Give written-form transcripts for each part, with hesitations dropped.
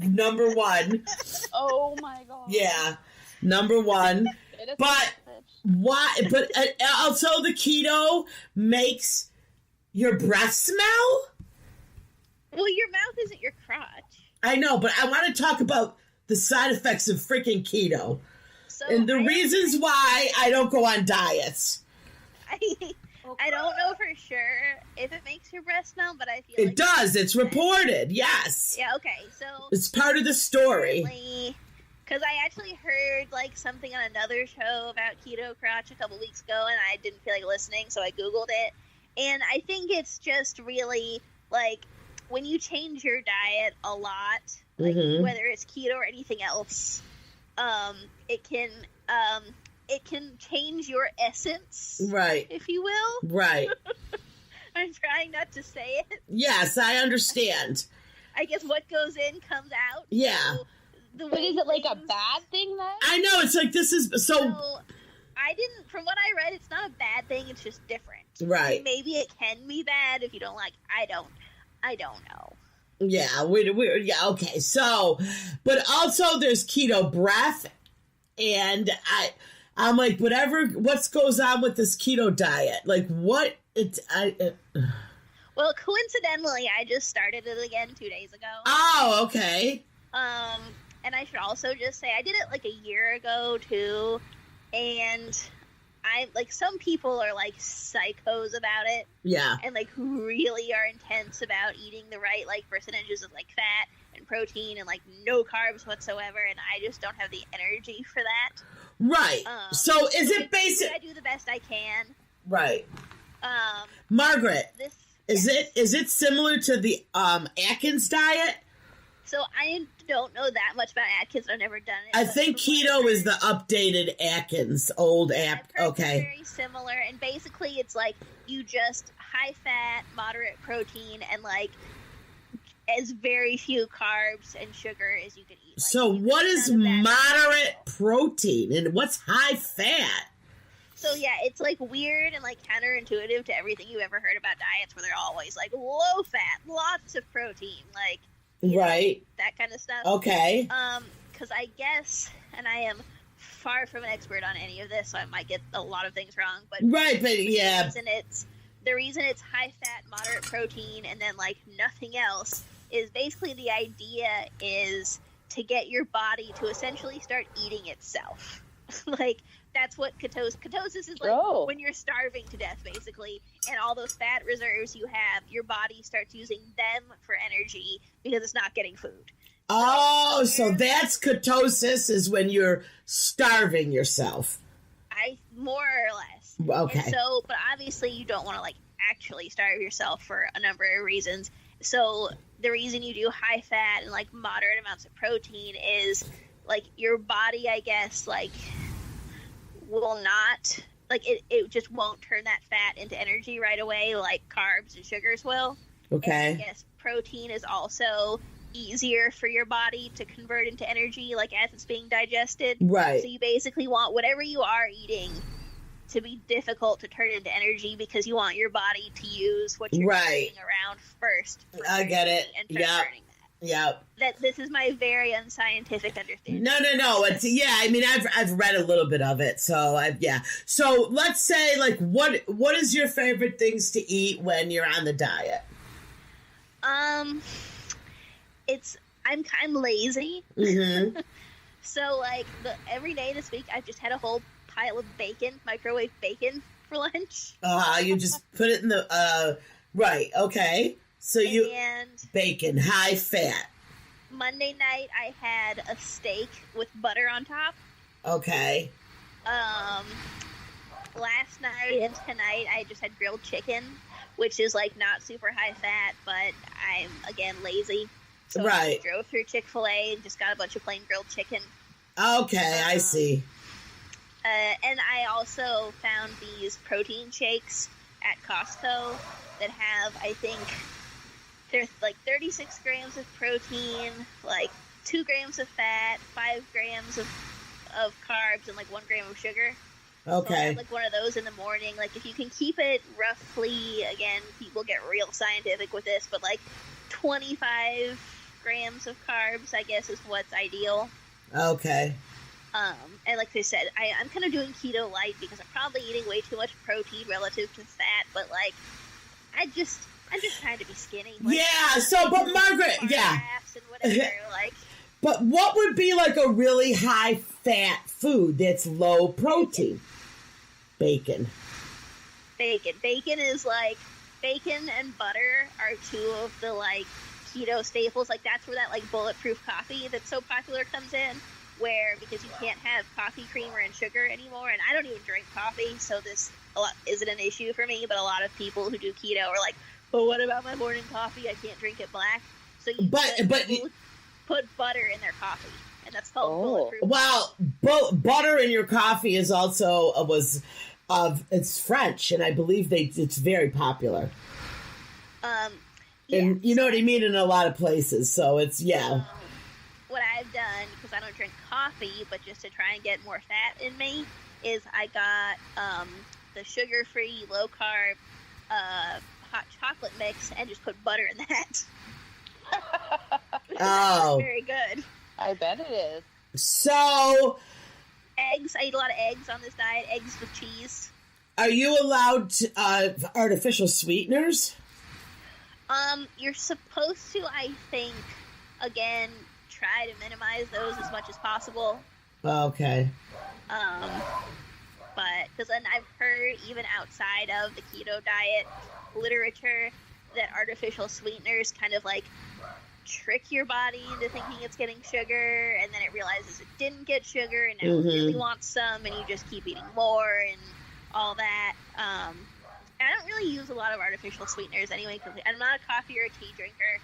Number one. Oh my god. Yeah, number one. But why? But also the keto makes your breath smell? Well, your mouth isn't your crotch. I know, but I want to talk about the side effects of freaking keto. So and the reasons why I don't go on diets. I don't know for sure if it makes your breath smell, but I feel it like does. It's reported. Yes. Yeah. Okay. So it's part of the story. Because I actually heard like something on another show about keto crotch a couple weeks ago, and I didn't feel like listening, so I googled it. And I think it's just really like when you change your diet a lot, like whether it's keto or anything else, it can change your essence, right? If you will, right. I'm trying not to say it. Yes, I understand. I guess what goes in comes out. Yeah. So but is it like a bad thing then? I know, it's like this is so I didn't, from what I read, it's not a bad thing, it's just different. Right. Maybe it can be bad if you don't like, I don't know. Yeah, yeah, okay. So, but also there's keto breath, and I'm like, what goes on with this keto diet? Like, what? Well, coincidentally, I just started it again 2 days ago. Oh, okay. And I should also just say, I did it like a year ago, too, and I, like, some people are, like, psychos about it. Yeah. And, like, really are intense about eating the right, like, percentages of, like, fat and protein and, like, no carbs whatsoever, and I just don't have the energy for that. Right. So is it basic? I do the best I can. Right. Margaret, is it similar to the Atkins diet? So I don't know that much about Atkins. I've never done it. I think keto is the updated Atkins, old app. Okay. Very similar, and basically it's like you just high fat, moderate protein, and like as very few carbs and sugar as you can eat. Like, so what is moderate protein and what's high fat? So yeah, it's like weird and like counterintuitive to everything you've ever heard about diets, where they're always like low fat, lots of protein, like. Right. That kind of stuff. Okay. Because I guess, and I am far from an expert on any of this, so I might get a lot of things wrong. But right, but yeah. The reason it's high fat, moderate protein, and then like nothing else is basically the idea is to get your body to essentially start eating itself. Like that's what ketosis is like when you're starving to death, basically, and all those fat reserves you have, your body starts using them for energy because it's not getting food. So that's ketosis, is when you're starving yourself. More or less. Okay. And so, but obviously you don't want to like actually starve yourself for a number of reasons. So the reason you do high fat and like moderate amounts of protein is like your body, I guess, like will not like it just won't turn that fat into energy right away like carbs and sugars will. Okay. And I guess protein is also easier for your body to convert into energy like as it's being digested. Right. So you basically want whatever you are eating to be difficult to turn into energy because you want your body to use what you're eating around first. I get it. And burning that. Yep. That this is my very unscientific understanding. No. It's I mean, I've read a little bit of it, so So let's say, like, what is your favorite things to eat when you're on the diet? I'm lazy. Mm-hmm. So like every day this week, I've just had a whole pile of bacon, microwave bacon for lunch. You just put it in the right. Okay. So bacon, high fat. Monday night, I had a steak with butter on top. Okay. Last night and tonight, I just had grilled chicken, which is like not super high fat, but I'm again lazy. So I drove through Chick-fil-A and just got a bunch of plain grilled chicken. Okay, I see. And I also found these protein shakes at Costco that have, I think, there's like 36 grams of protein, like 2 grams of fat, 5 grams of carbs, and like 1 gram of sugar. Okay. So I have like one of those in the morning. Like if you can keep it roughly, again, people get real scientific with this, but like 25 grams of carbs, I guess, is what's ideal. Okay. And like I said, I'm kind of doing keto light because I'm probably eating way too much protein relative to fat, but like, I'm just trying to be skinny. Like, yeah. So, but Margaret, yeah. And whatever, like. But what would be like a really high fat food that's low protein? Bacon. Bacon is like, bacon and butter are two of the like keto staples. Like that's where that like bulletproof coffee that's so popular comes in. Where because you can't have coffee creamer and sugar anymore, and I don't even drink coffee, so this isn't an issue for me. But a lot of people who do keto are like, "But what about my morning coffee? I can't drink it black." So you put butter in their coffee, and that's called bulletproof. Well, butter in your coffee is also it's French, and I believe it's very popular. Yeah. And you know what I mean in a lot of places. So it's what I've done, because I don't drink coffee, but just to try and get more fat in me, is I got the sugar-free, low-carb hot chocolate mix and just put butter in that. Oh. Very good. I bet it is. So... Eggs. I eat a lot of eggs on this diet. Eggs with cheese. Are you allowed artificial sweeteners? You're supposed to, I think, again... try to minimize those as much as possible. Okay. But because then I've heard even outside of the keto diet literature that artificial sweeteners kind of like trick your body into thinking it's getting sugar, and then it realizes it didn't get sugar, and now it really wants some, and you just keep eating more and all that. I don't really use a lot of artificial sweeteners anyway because I'm not a coffee or a tea drinker,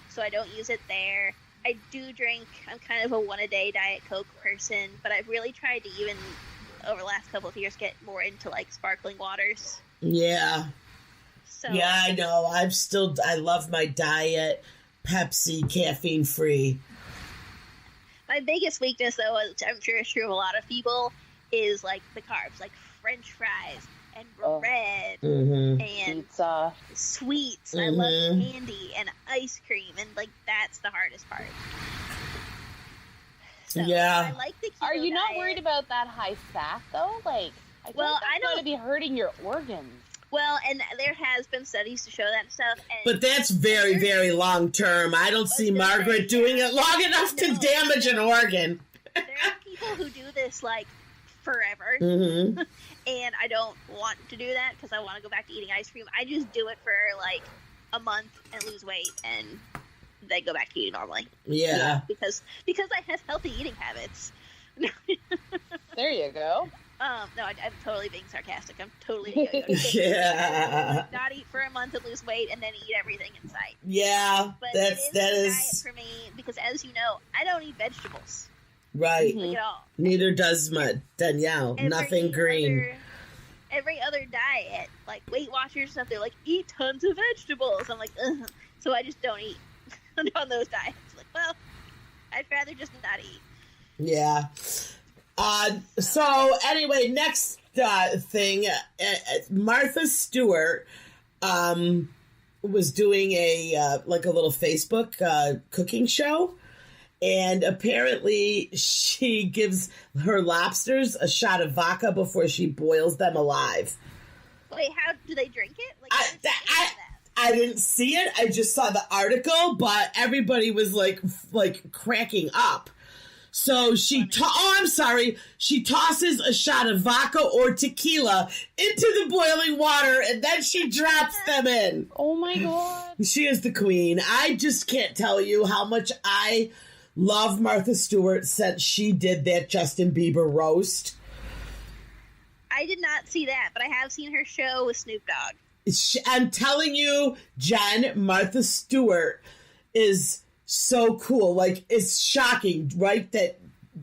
so I don't use it there. I do drink, I'm kind of a one-a-day Diet Coke person, but I've really tried to even, over the last couple of years, get more into, like, sparkling waters. Yeah. So, yeah, I know. I love my diet Pepsi, caffeine-free. My biggest weakness, though, which I'm sure is true of a lot of people, is, like, the carbs, like French fries and bread and pizza, sweets. I love candy and ice cream, and like that's the hardest part. So, yeah. I like the keto Are you not diet. worried about that high fat though? Like, I Well, think that's going to be hurting your organs. Well, and there has been studies to show that stuff. And But that's very, very long term. I don't see Margaret doing it long enough to damage an organ. There are people who do this like forever. And I don't want to do that because I want to go back to eating ice cream. I just do it for like a month and lose weight and then go back to eating normally. Yeah. Because I have healthy eating habits. There you go. No, I'm totally being sarcastic. I'm totally yeah. not eat for a month and lose weight and then eat everything in sight. Yeah, but that it is diet for me because, as you know, I don't eat vegetables. Right. Like at all. Neither does Danielle. Nothing green. Every other diet, like Weight Watchers stuff, they're like, eat tons of vegetables. I'm like, ugh. So I just don't eat on those diets. Like, well, I'd rather just not eat. Yeah. So anyway, next thing, Martha Stewart was doing a little Facebook cooking show. And apparently she gives her lobsters a shot of vodka before she boils them alive. Wait, how do they drink it? Like, I didn't see it. I just saw the article, but everybody was like cracking up. So she she tosses a shot of vodka or tequila into the boiling water, and then she drops them in. Oh my God. She is the queen. I just can't tell you how much I love Martha Stewart since she did that Justin Bieber roast. I did not see that, but I have seen her show with Snoop Dogg. I'm telling you, Jen, Martha Stewart is so cool. Like, it's shocking, right? That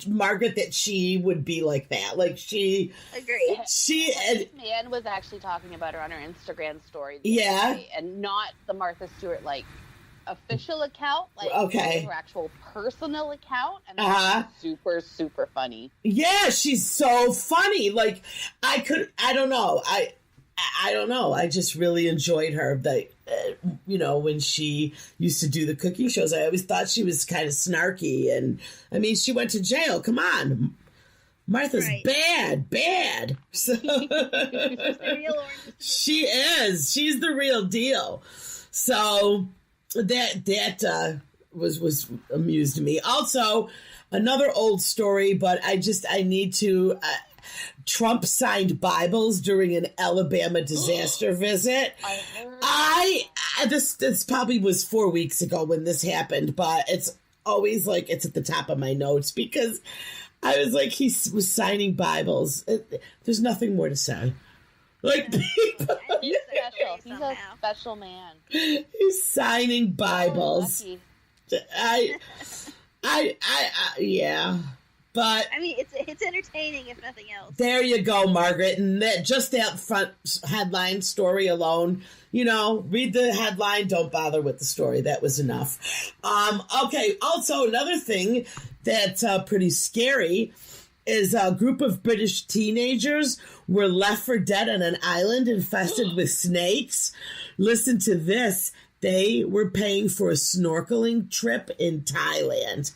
Margaret, that she would be like that. Like, she... Agree. This man was actually talking about her on her Instagram story. Yeah. Day, and not the Martha Stewart, like, official account, like her actual personal account, and it's super, super funny. Yeah, she's so funny. Like, I don't know. I don't know. I just really enjoyed her. That when she used to do the cooking shows, I always thought she was kind of snarky. And I mean, she went to jail. Come on, Martha's bad. So she is. She's the real deal. So that was amused me. Also, another old story, but I need to. Trump signed Bibles during an Alabama disaster visit. This probably was 4 weeks ago when this happened, but it's always like it's at the top of my notes because I was like, he was signing Bibles. There's nothing more to say. Like, people. He's special. He's a special man. He's signing Bibles. Yeah. But I mean, it's entertaining if nothing else. There you go, Margaret. And that front headline story alone, read the headline, don't bother with the story. That was enough. Okay. Also, another thing that's pretty scary is a group of British teenagers were left for dead on an island infested with snakes. Listen to this. They were paying for a snorkeling trip in Thailand.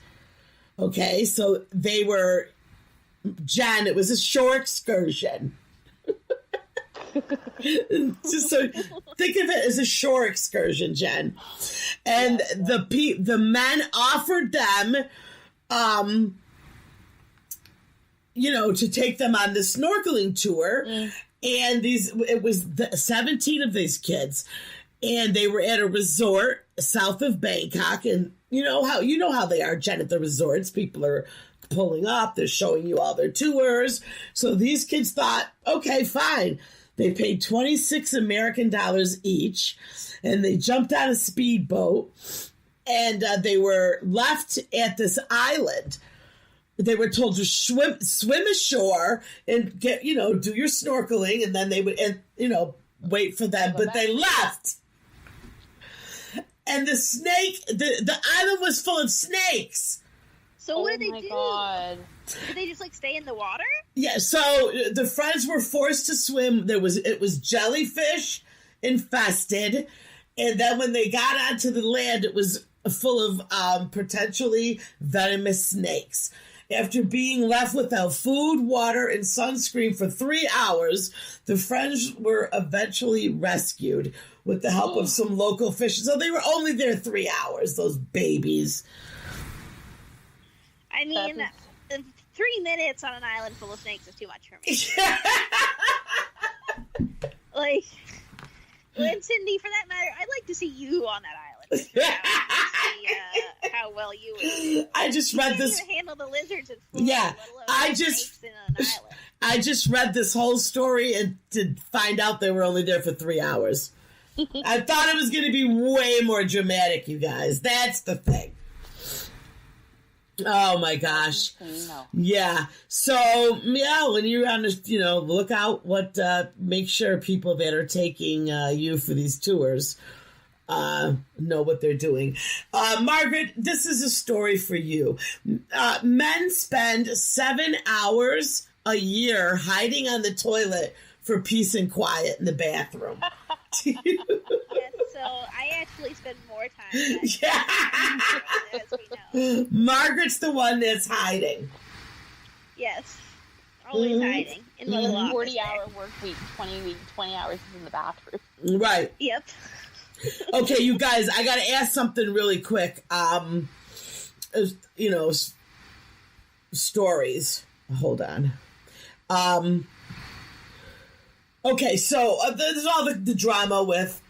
Okay, so they were, Jen, it was a shore excursion. So think of it as a shore excursion, Jen. And the men offered them, to take them on the snorkeling tour. And it was 17 of these kids. And they were at a resort south of Bangkok, and you know how they are, Jen, at the resorts. People are pulling up, they're showing you all their tours. So these kids thought, okay, fine. They paid $26 American each, and they jumped on a speedboat, and they were left at this island. They were told to swim ashore and get, do your snorkeling, and then they would, wait for them, but they left. And the snake, the island was full of snakes. So what did they do? God. Did they just stay in the water? Yeah. So the friends were forced to swim. It was jellyfish infested, and then when they got onto the land, it was full of potentially venomous snakes. After being left without food, water, and sunscreen for 3 hours, the friends were eventually rescued with the help of some local fish. So they were only there 3 hours, those babies. I mean, 3 minutes on an island full of snakes is too much for me. And Cindy, for that matter, I'd like to see you on that island. See how well you would. I just read this. You can't even handle the lizards and flies, yeah, snakes in an island. I just read this whole story and to find out they were only there for 3 hours. I thought it was going to be way more dramatic, you guys. That's the thing. Oh my gosh. Yeah. So, when you're on this, look out make sure people that are taking you for these tours know what they're doing. Margaret, this is a story for you. Men spend 7 hours a year hiding on the toilet for peace and quiet in the bathroom. Yes, so I actually spend more time. As we know. Margaret's the one that's hiding. Yes, always hiding in the little 40-hour work week, 20 hours is in the bathroom. Right. Yep. Okay, you guys, I got to ask something really quick. Stories. Hold on. Okay, so there's all the drama with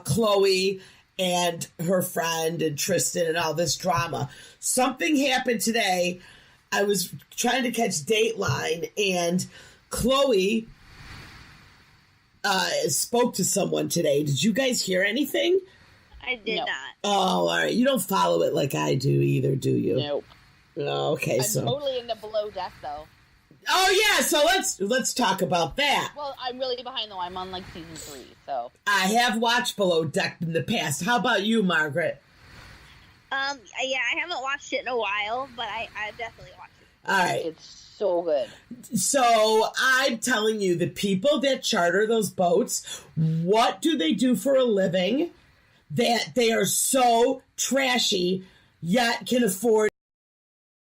Chloe and her friend and Tristan and all this drama. Something happened today. I was trying to catch Dateline, and Chloe spoke to someone today. Did you guys hear anything? I did not. Oh, all right. You don't follow it like I do either, do you? Nope. Oh, okay, I'm totally into Below Deck, though. Oh yeah, so let's talk about that. Well, I'm really behind though. I'm on season 3, so I have watched Below Deck in the past. How about you, Margaret? Yeah, I haven't watched it in a while, but I've definitely watched it. All right. It's so good. So I'm telling you, the people that charter those boats, what do they do for a living that they are so trashy yet can afford